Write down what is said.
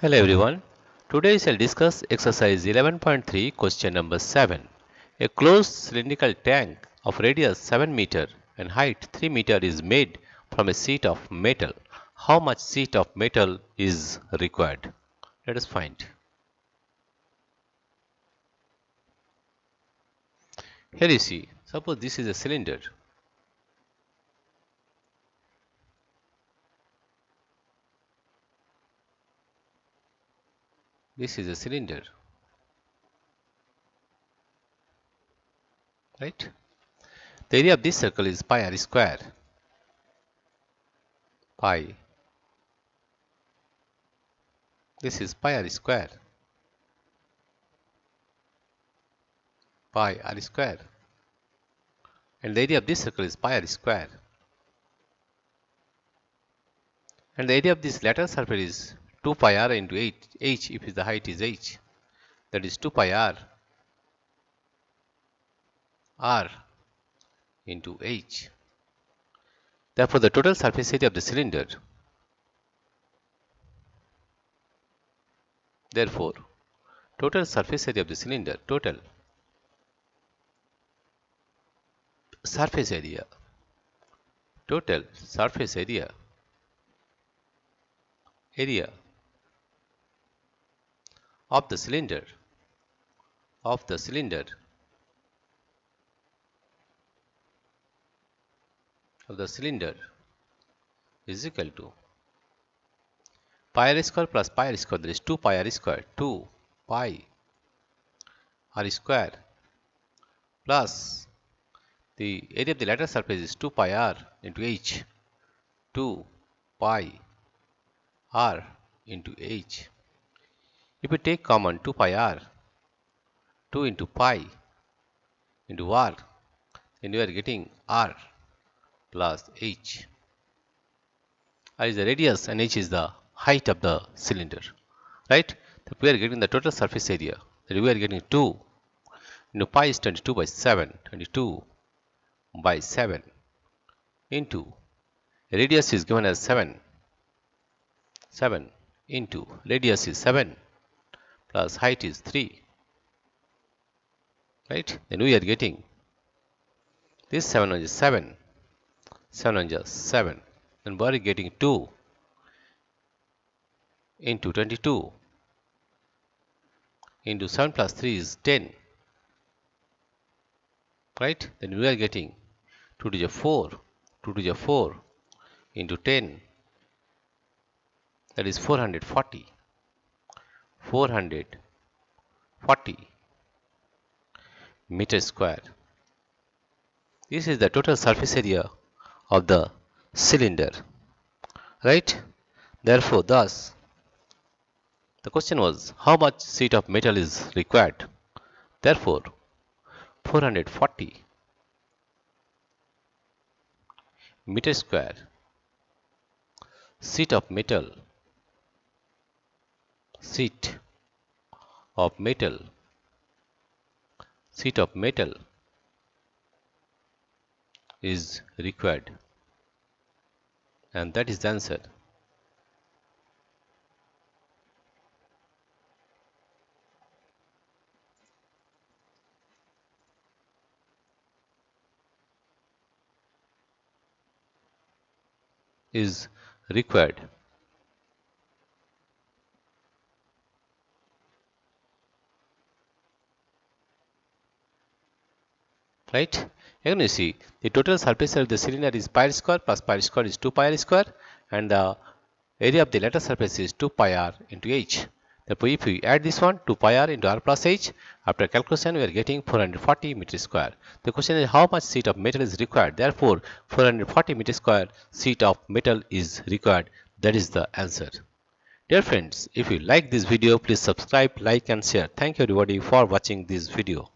Hello everyone. Today I will discuss exercise 11.3 question number 7. A closed cylindrical tank of radius 7 meter and height 3 meter is made from a sheet of metal. How much sheet of metal is required? Let us find. Here you see, suppose this is a cylinder. This is a cylinder, right? The area of this circle is pi r square. Pi. This is pi r square. Pi r square. And the area of this circle is pi r square. And the area of this lateral surface is 2 pi r into h if the height is h. That is 2 pi r into h. Therefore, the total surface area of the cylinder, total surface area of the cylinder, total surface area of the cylinder is equal to pi r square plus pi r square, that is 2 pi r square, 2 pi r square plus the area of the lateral surface is 2 pi r into h, 2 pi r into h. If we take common 2 pi r, 2 into pi into r, then we are getting r plus h. R is the radius and h is the height of the cylinder, right? So we are getting the total surface area, that we are getting 2 into pi is 22 by 7, 22 by 7 into radius is given as 7 into radius is 7 plus height is 3, right? Then we are getting this 7 is 7, 7 is 7, then we are getting 2 into 22 into 7 plus 3 is 10, right? Then we are getting 2 to the 4 into 10, that is 440 meter square. This is the total surface area of the cylinder, right? Therefore, thus the question was how much sheet of metal is required. Therefore, 440 meter square sheet of metal is required, and that is the answer. Is required. Right? Again you see the total surface area of the cylinder is pi r square plus pi r square is 2 pi r square, and the area of the lateral surface is 2 pi r into h. Therefore, if we add this one 2 pi r into r plus h, after calculation we are getting 440 meter square. The question is how much sheet of metal is required. Therefore, 440 meter square sheet of metal is required. That is the answer. Dear friends, if you like this video, please subscribe, like and share. Thank you everybody for watching this video.